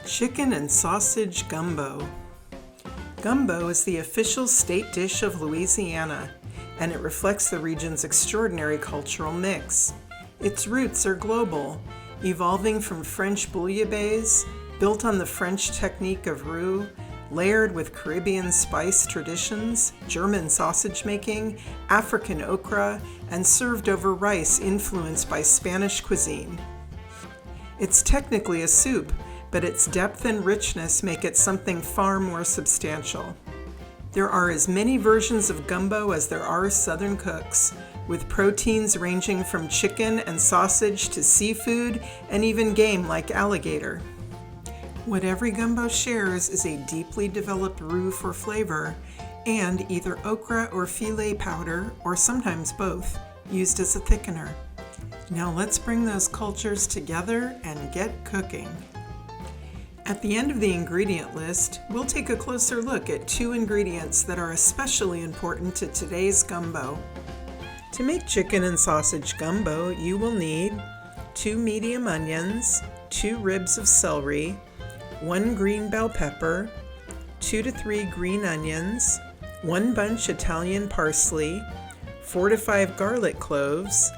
Chicken and sausage gumbo. Gumbo is the official state dish of Louisiana, and it reflects the region's extraordinary cultural mix. Its roots are global, evolving from French bouillabaisse, built on the French technique of roux, layered with Caribbean spice traditions, German sausage making, African okra, and served over rice influenced by Spanish cuisine. It's technically a soup, but its depth and richness make it something far more substantial. There are as many versions of gumbo as there are Southern cooks, with proteins ranging from chicken and sausage to seafood and even game like alligator. What every gumbo shares is a deeply developed roux for flavor and either okra or filet powder, or sometimes both, used as a thickener. Now let's bring those cultures together and get cooking. At the end of the ingredient list, we'll take a closer look at 2 ingredients that are especially important to today's gumbo. To make chicken and sausage gumbo, you will need 2 medium onions, 2 ribs of celery, 1 green bell pepper, 2 to 3 green onions, 1 bunch Italian parsley, 4 to 5 garlic cloves,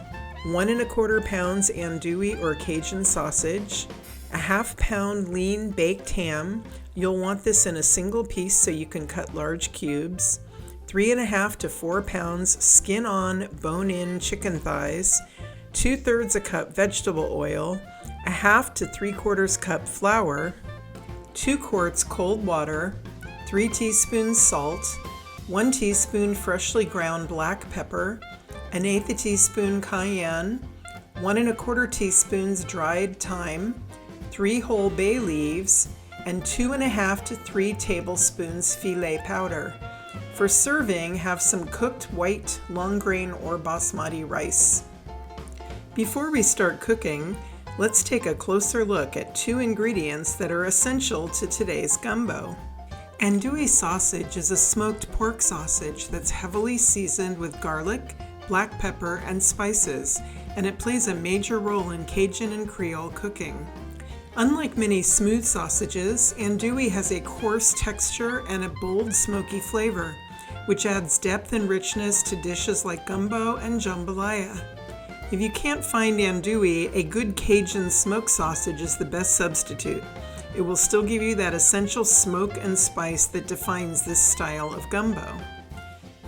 1 1/4 pounds andouille or Cajun sausage, a 1/2 pound lean baked ham. You'll want this in a single piece so you can cut large cubes. 3 1/2 to 4 pounds skin-on, bone-in chicken thighs. 2/3 a cup vegetable oil. A 1/2 to 3/4 cup flour. 2 quarts cold water. 3 teaspoons salt. 1 teaspoon freshly ground black pepper. 1/8 teaspoon cayenne. 1 1/4 teaspoons dried thyme. 3 whole bay leaves, and 2 1/2 to 3 tablespoons filet powder. For serving, have some cooked white, long grain or basmati rice. Before we start cooking, let's take a closer look at 2 ingredients that are essential to today's gumbo. Andouille sausage is a smoked pork sausage that's heavily seasoned with garlic, black pepper, and spices, and it plays a major role in Cajun and Creole cooking. Unlike many smooth sausages, andouille has a coarse texture and a bold, smoky flavor, which adds depth and richness to dishes like gumbo and jambalaya. If you can't find andouille, a good Cajun smoked sausage is the best substitute. It will still give you that essential smoke and spice that defines this style of gumbo.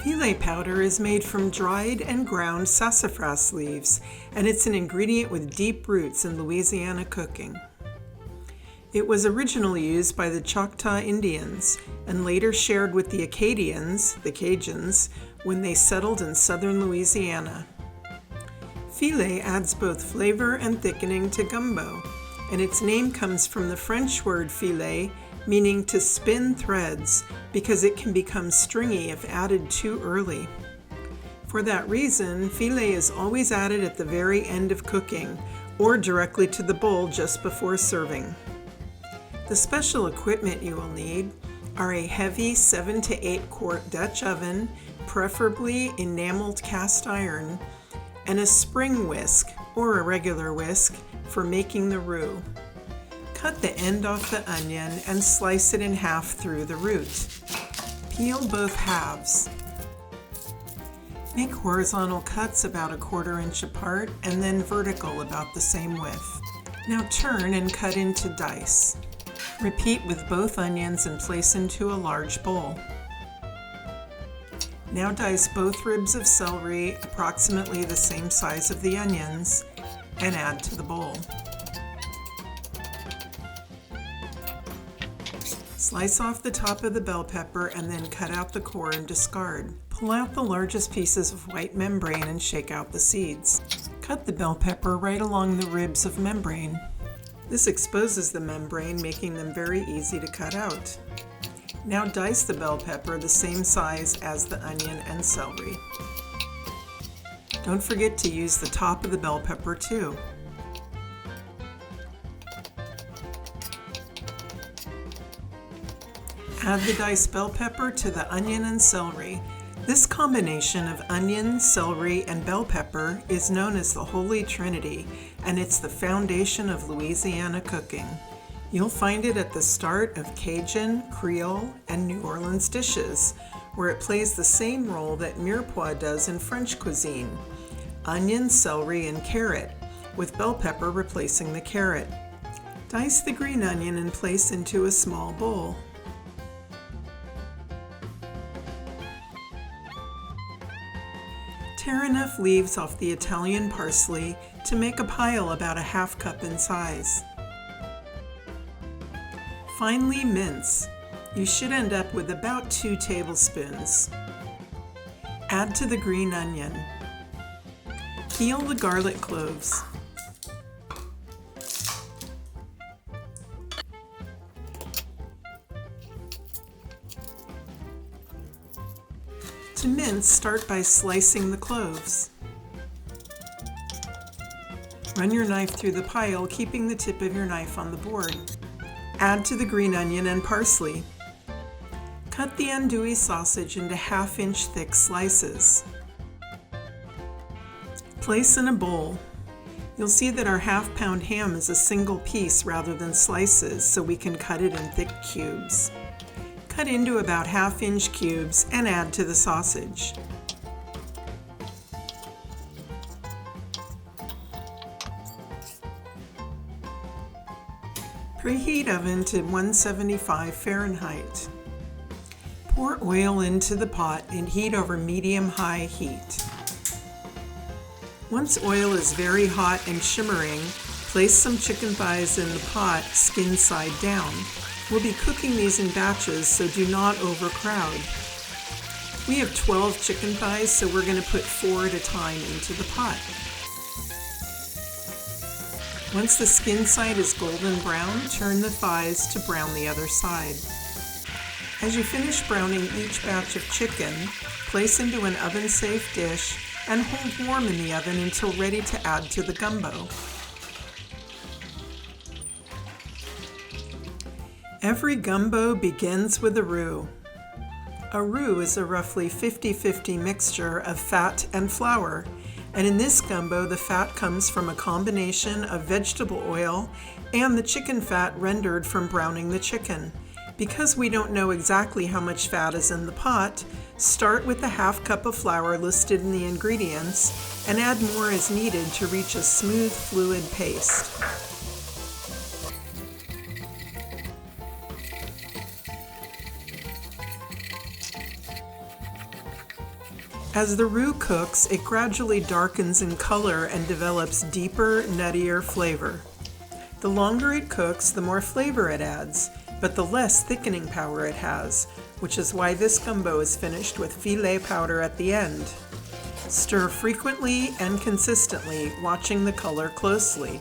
Filet powder is made from dried and ground sassafras leaves, and it's an ingredient with deep roots in Louisiana cooking. It was originally used by the Choctaw Indians and later shared with the Acadians, the Cajuns, when they settled in southern Louisiana. Filet adds both flavor and thickening to gumbo, and its name comes from the French word filet, meaning to spin threads, because it can become stringy if added too early. For that reason, filet is always added at the very end of cooking, or directly to the bowl just before serving. The special equipment you will need are a heavy 7 to 8 quart Dutch oven, preferably enameled cast iron, and a spring whisk, or a regular whisk, for making the roux. Cut the end off the onion and slice it in half through the root. Peel both halves. Make horizontal cuts about 1/4 inch apart and then vertical about the same width. Now turn and cut into dice. Repeat with both onions and place into a large bowl. Now dice both ribs of celery approximately the same size of the onions and add to the bowl. Slice off the top of the bell pepper and then cut out the core and discard. Pull out the largest pieces of white membrane and shake out the seeds. Cut the bell pepper right along the ribs of membrane. This exposes the membrane, making them very easy to cut out. Now dice the bell pepper the same size as the onion and celery. Don't forget to use the top of the bell pepper too. Add the diced bell pepper to the onion and celery. This combination of onion, celery, and bell pepper is known as the Holy Trinity, and it's the foundation of Louisiana cooking. You'll find it at the start of Cajun, Creole, and New Orleans dishes, where it plays the same role that mirepoix does in French cuisine: onion, celery, and carrot, with bell pepper replacing the carrot. Dice the green onion and place into a small bowl. Tear enough leaves off the Italian parsley to make a pile about a half cup in size. Finely mince. You should end up with about 2 tablespoons. Add to the green onion. Peel the garlic cloves. To mince, start by slicing the cloves. Run your knife through the pile, keeping the tip of your knife on the board. Add to the green onion and parsley. Cut the andouille sausage into 1/2-inch thick slices. Place in a bowl. You'll see that our 1/2-pound ham is a single piece rather than slices, so we can cut it in thick cubes. Cut into about 1/2-inch cubes and add to the sausage. Preheat oven to 175 Fahrenheit. Pour oil into the pot and heat over medium-high heat. Once oil is very hot and shimmering, place some chicken thighs in the pot, skin side down. We'll be cooking these in batches, so do not overcrowd. We have 12 chicken thighs, so we're going to put 4 at a time into the pot. Once the skin side is golden brown, turn the thighs to brown the other side. As you finish browning each batch of chicken, place into an oven-safe dish and hold warm in the oven until ready to add to the gumbo. Every gumbo begins with a roux. A roux is a roughly 50-50 mixture of fat and flour, and in this gumbo the fat comes from a combination of vegetable oil and the chicken fat rendered from browning the chicken. Because we don't know exactly how much fat is in the pot, start with the 1/2 cup of flour listed in the ingredients and add more as needed to reach a smooth, fluid paste. As the roux cooks, it gradually darkens in color and develops deeper, nuttier flavor. The longer it cooks, the more flavor it adds, but the less thickening power it has, which is why this gumbo is finished with filet powder at the end. Stir frequently and consistently, watching the color closely.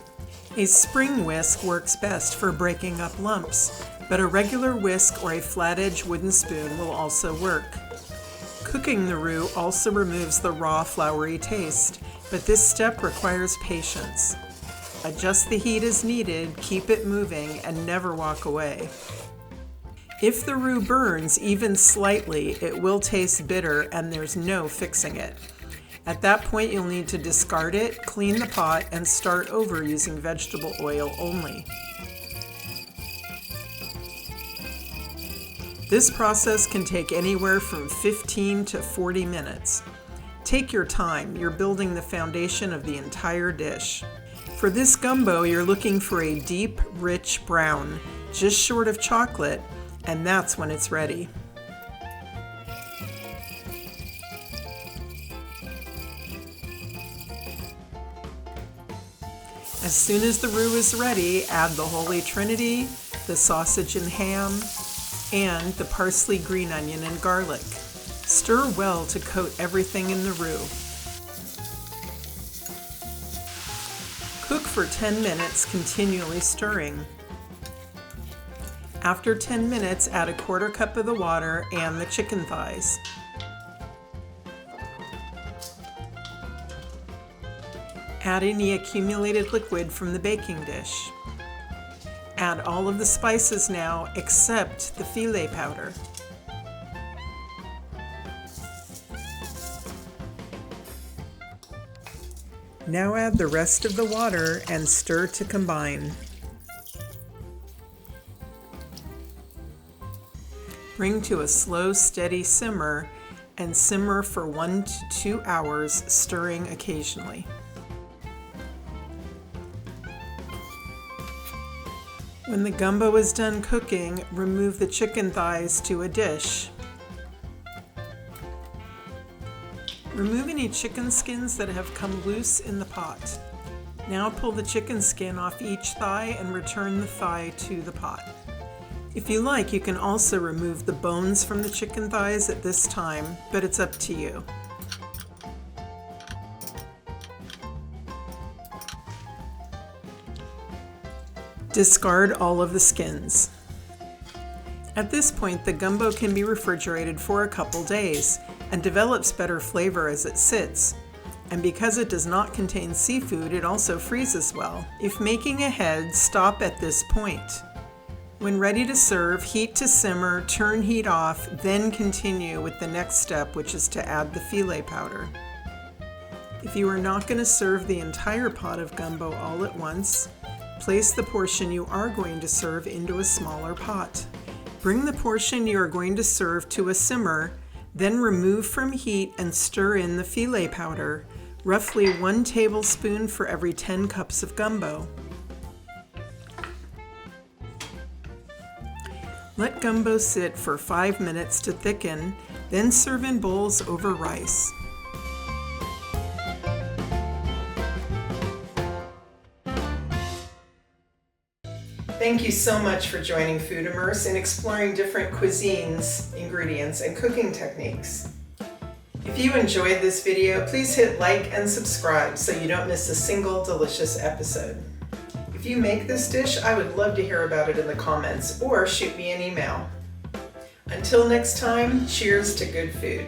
A spring whisk works best for breaking up lumps, but a regular whisk or a flat-edge wooden spoon will also work. Cooking the roux also removes the raw, floury taste, but this step requires patience. Adjust the heat as needed, keep it moving, and never walk away. If the roux burns even slightly, it will taste bitter and there's no fixing it. At that point, you'll need to discard it, clean the pot, and start over using vegetable oil only. This process can take anywhere from 15 to 40 minutes. Take your time, you're building the foundation of the entire dish. For this gumbo, you're looking for a deep, rich brown, just short of chocolate, and that's when it's ready. As soon as the roux is ready, add the Holy Trinity, the sausage and ham, and the parsley, green onion, and garlic. Stir well to coat everything in the roux. Cook for 10 minutes, continually stirring. After 10 minutes, add a 1/4 cup of the water and the chicken thighs. Add in the accumulated liquid from the baking dish. Add all of the spices now except the filet powder. Now add the rest of the water and stir to combine. Bring to a slow, steady simmer and simmer for 1 to 2 hours, stirring occasionally. When the gumbo is done cooking, remove the chicken thighs to a dish. Remove any chicken skins that have come loose in the pot. Now pull the chicken skin off each thigh and return the thigh to the pot. If you like, you can also remove the bones from the chicken thighs at this time, but it's up to you. Discard all of the skins. At this point, the gumbo can be refrigerated for a couple days and develops better flavor as it sits. And because it does not contain seafood, it also freezes well. If making ahead, stop at this point. When ready to serve, heat to simmer, turn heat off, then continue with the next step, which is to add the filet powder. If you are not going to serve the entire pot of gumbo all at once, place the portion you are going to serve into a smaller pot. Bring the portion you are going to serve to a simmer, then remove from heat and stir in the filet powder, roughly 1 tablespoon for every 10 cups of gumbo. Let gumbo sit for 5 minutes to thicken, then serve in bowls over rice. Thank you so much for joining Food Immerse and exploring different cuisines, ingredients, and cooking techniques. If you enjoyed this video, please hit like and subscribe so you don't miss a single delicious episode. If you make this dish, I would love to hear about it in the comments or shoot me an email. Until next time, cheers to good food.